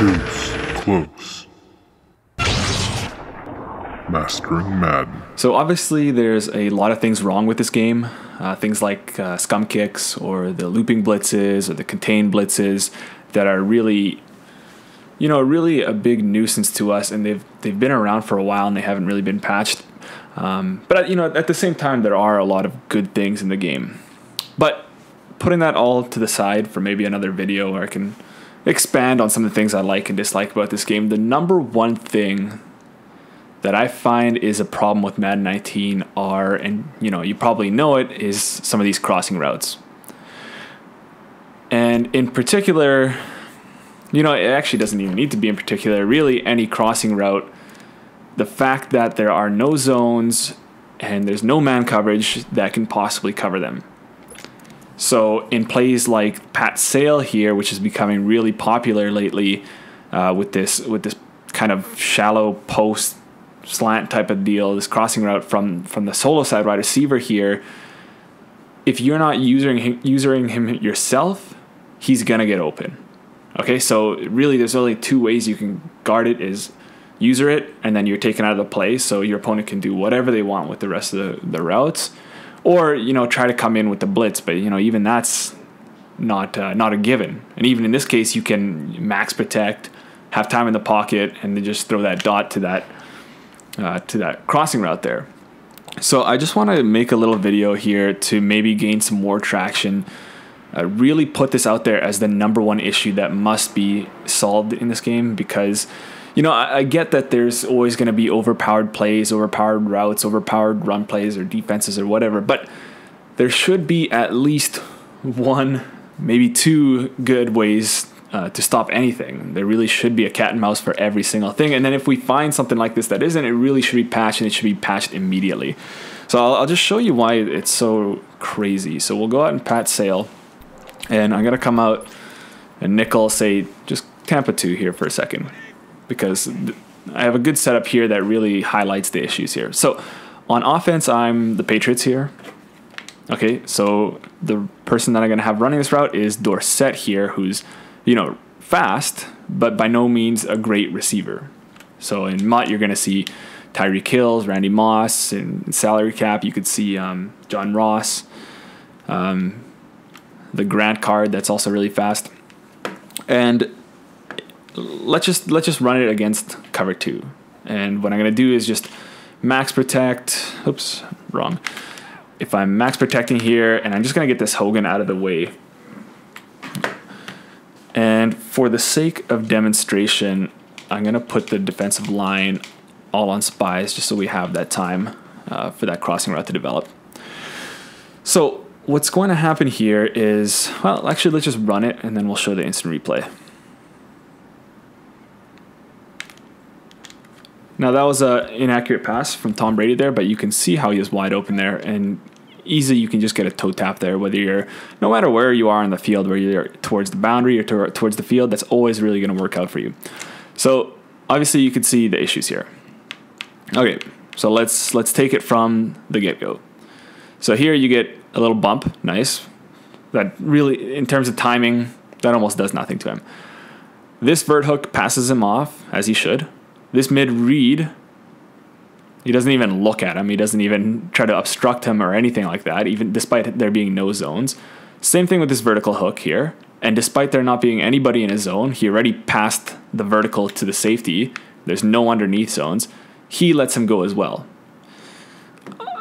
Deuce close. Mastering Madden. So obviously there's a lot of things wrong with this game. Things like scum kicks or the looping blitzes or the contained blitzes that are really, really a big nuisance to us, and they've been around for a while and they haven't really been patched. But at the same time, there are a lot of good things in the game. But putting that all to the side for maybe another video where I can expand on some of the things I like and dislike about this game, the number one thing that I find is a problem with Madden 19 are, and you probably know it, is some of these crossing routes. And in particular, it actually doesn't even need to be in particular, really any crossing route, the fact that there are no zones and there's no man coverage that can possibly cover them. So in plays like Pat Sale here, which is becoming really popular lately with this kind of shallow post slant type of deal, this crossing route from the solo side wide receiver here, if you're not using him yourself, he's gonna get open. Okay, so really there's only two ways you can guard it: is user it and then you're taken out of the play so your opponent can do whatever they want with the rest of the routes, or try to come in with the blitz, but even that's not a given. And even in this case, you can max protect, have time in the pocket, and then just throw that dot to that crossing route there. So I just want to make a little video here to maybe gain some more traction, really put this out there as the number one issue that must be solved in this game, because I get that there's always going to be overpowered plays, overpowered routes, overpowered run plays or defenses or whatever, but there should be at least one, maybe two good ways to stop anything. There really should be a cat and mouse for every single thing. And then if we find something like this that isn't, it really should be patched, and it should be patched immediately. So I'll just show you why it's so crazy. So we'll go out and pat Sale, and I'm going to come out and nickel, say just Tampa 2 here for a second, because I have a good setup here that really highlights the issues here. So on offense, I'm the Patriots here. Okay, so the person that I'm going to have running this route is Dorsett here, who's fast, but by no means a great receiver. So in Mutt, you're going to see Tyreek Hill, Randy Moss, and salary cap, you could see John Ross, the Grant card that's also really fast. And let's just run it against cover 2. And what I'm going to do is just max protect. Oops, wrong. If I'm max protecting here, and I'm just going to get this Hogan out of the way. And for the sake of demonstration, I'm going to put the defensive line all on spies just so we have that time for that crossing route to develop. So what's going to happen here is, well, actually, let's just run it, and then we'll show the instant replay. Now, that was an inaccurate pass from Tom Brady there, but you can see how he is wide open there, and easily you can just get a toe tap there, whether you're, no matter where you are in the field, whether you're towards the boundary or towards the field, that's always really going to work out for you. So obviously you can see the issues here. Okay, so let's take it from the get-go. So here you get a little bump, nice. That really, in terms of timing, that almost does nothing to him. This vert hook passes him off, as he should. This mid-read, he doesn't even look at him. He doesn't even try to obstruct him or anything like that, even despite there being no zones. Same thing with this vertical hook here. And despite there not being anybody in his zone, he already passed the vertical to the safety. There's no underneath zones. He lets him go as well.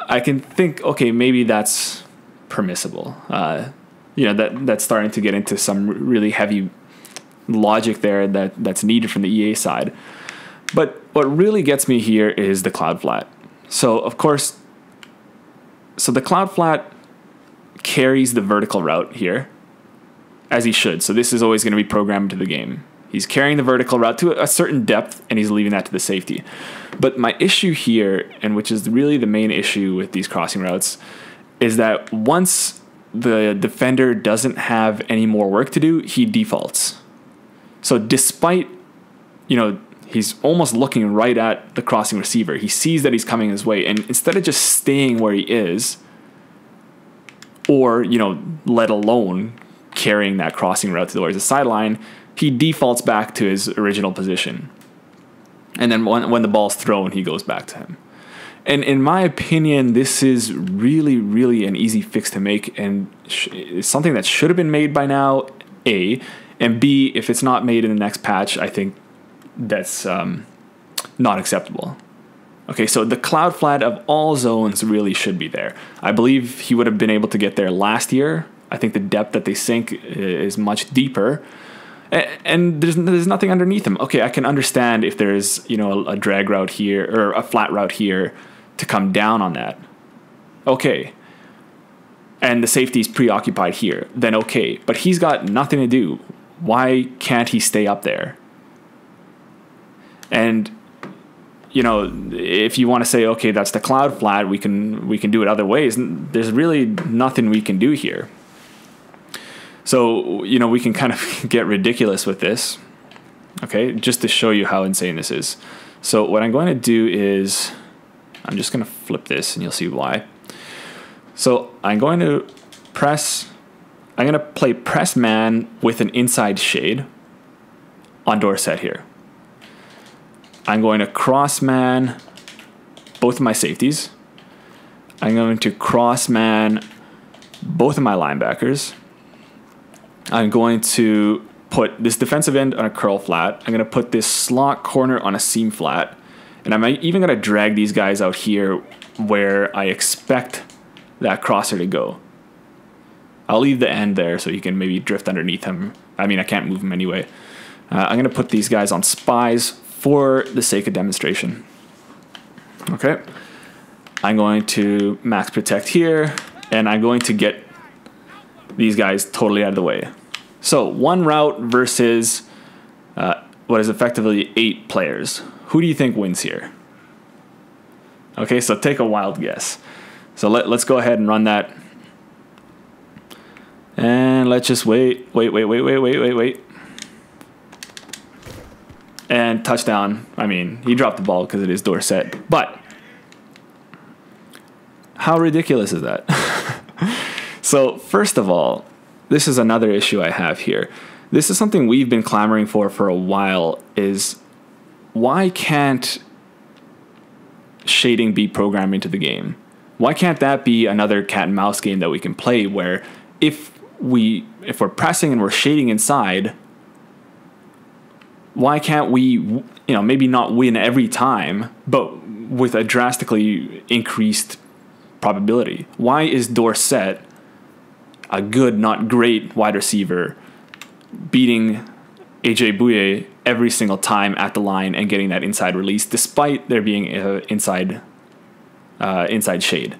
I can think, okay, maybe that's permissible. That's starting to get into some really heavy logic there that's needed from the EA side. But what really gets me here is the cloud flat. So, of course, the cloud flat carries the vertical route here, as he should. So this is always going to be programmed to the game. He's carrying the vertical route to a certain depth, and he's leaving that to the safety. But my issue here, and which is really the main issue with these crossing routes, is that once the defender doesn't have any more work to do, he defaults. So despite, he's almost looking right at the crossing receiver. He sees that he's coming his way, and instead of just staying where he is, or, let alone carrying that crossing route towards the sideline, he defaults back to his original position. And then when the ball's thrown, he goes back to him. And in my opinion, this is really, really an easy fix to make, and it's something that should have been made by now, A. And B, if it's not made in the next patch, I think that's not acceptable. Okay, so the cloud flat of all zones really should be there. I believe he would have been able to get there last year. I think the depth that they sink is much deeper. And there's nothing underneath him. Okay, I can understand if there's, you know, a drag route here or a flat route here to come down on that. Okay. And the safety's preoccupied here. Then okay. But he's got nothing to do. Why can't he stay up there? And, you know, if you want to say, okay, that's the cloud flat, we can do it other ways. There's really nothing we can do here. So, you know, we can kind of get ridiculous with this, okay, just to show you how insane this is. So what I'm going to do is, I'm just going to flip this and you'll see why. So I'm going to play press man with an inside shade on Dorset here. I'm going to cross man both of my safeties. I'm going to cross man both of my linebackers. I'm going to put this defensive end on a curl flat. I'm going to put this slot corner on a seam flat. And I'm even going to drag these guys out here where I expect that crosser to go. I'll leave the end there so you can maybe drift underneath him. I mean, I can't move him anyway. I'm going to put these guys on spies for the sake of demonstration. Okay. I'm going to max protect here, and I'm going to get these guys totally out of the way. So one route versus what is effectively 8 players. Who do you think wins here? Okay, so take a wild guess. So let's go ahead and run that. And let's just wait. And touchdown. I mean, he dropped the ball because it is Dorset. But how ridiculous is that? So first of all, this is another issue I have here. This is something we've been clamoring for a while, is why can't shading be programmed into the game? Why can't that be another cat and mouse game that we can play where if we're pressing and we're shading inside, why can't we, you know, maybe not win every time, but with a drastically increased probability? Why is Dorset, a good, not great wide receiver, beating AJ Bouye every single time at the line and getting that inside release, despite there being inside shade?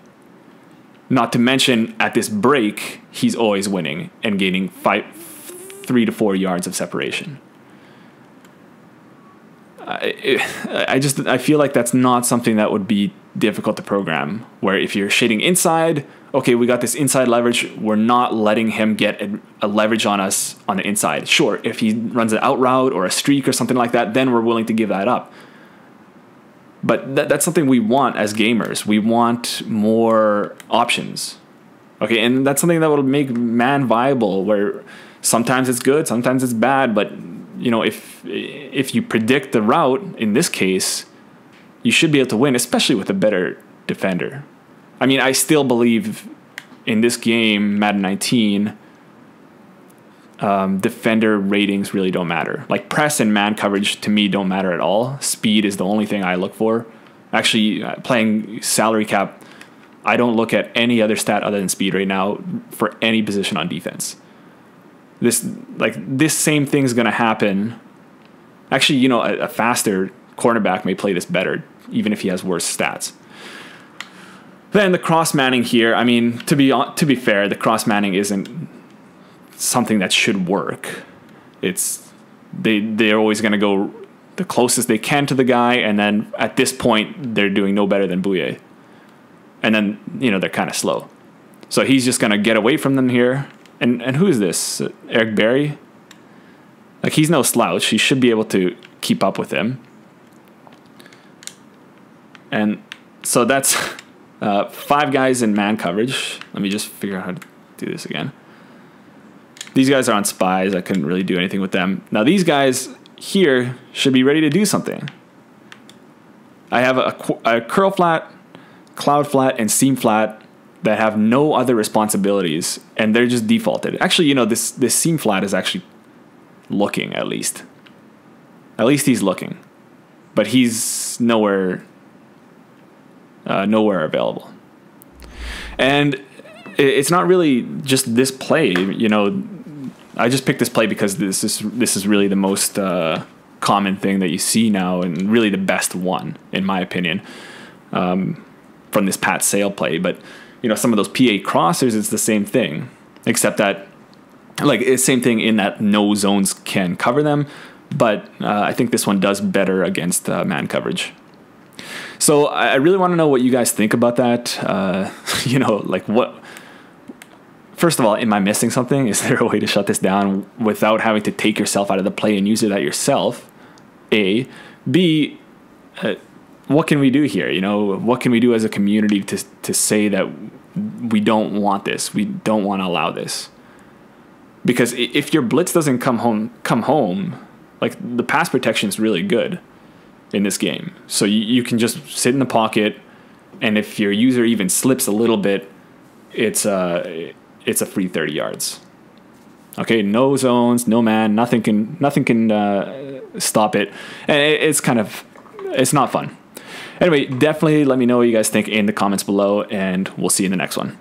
Not to mention, at this break, he's always winning and gaining 3 to 4 yards of separation. I feel like that's not something that would be difficult to program, where if you're shading inside, okay, we got this inside leverage, we're not letting him get a leverage on us on the inside. Sure, if he runs an out route or a streak or something like that, then we're willing to give that up. But that's something we want as gamers. We want more options. Okay, and that's something that will make man viable, where sometimes it's good, sometimes it's bad, but you know, if you predict the route, in this case, you should be able to win, especially with a better defender. I mean, I still believe in this game, Madden 19, defender ratings really don't matter. Like press and man coverage to me don't matter at all. Speed is the only thing I look for. Actually, playing salary cap, I don't look at any other stat other than speed right now for any position on defense. This same thing's going to happen. Actually, you know, a faster cornerback may play this better, even if he has worse stats. Then the cross manning here, I mean, to be fair, the cross manning isn't something that should work. It's they're always going to go the closest they can to the guy, and then at this point they're doing no better than Bouye. And then, you know, they're kind of slow. So he's just going to get away from them here. And who is this? Eric Berry? Like, he's no slouch. He should be able to keep up with him. And so that's 5 guys in man coverage. Let me just figure out how to do this again. These guys are on spies. I couldn't really do anything with them. Now these guys here should be ready to do something. I have a curl flat, cloud flat, and seam flat that have no other responsibilities, and they're just defaulted. Actually, this seam flat is actually looking, at least. At least he's looking. But he's nowhere available. And it's not really just this play. I just picked this play because this is really the most common thing that you see now, and really the best one, in my opinion, from this Pat Sale play. But some of those PA crossers, it's the same thing, except that it's same thing in that no zones can cover them. But I think this one does better against man coverage. So I really want to know what you guys think about that. What. First of all, am I missing something? Is there a way to shut this down without having to take yourself out of the play and use it at yourself? A. B. What can we do here? What can we do as a community to say that we don't want this? We don't want to allow this. Because if your blitz doesn't come home, the pass protection is really good in this game. So you can just sit in the pocket, and if your user even slips a little bit, it's a free 30 yards. Okay, no zones, no man, nothing can stop it, and it's not fun. Anyway, definitely let me know what you guys think in the comments below, and we'll see you in the next one.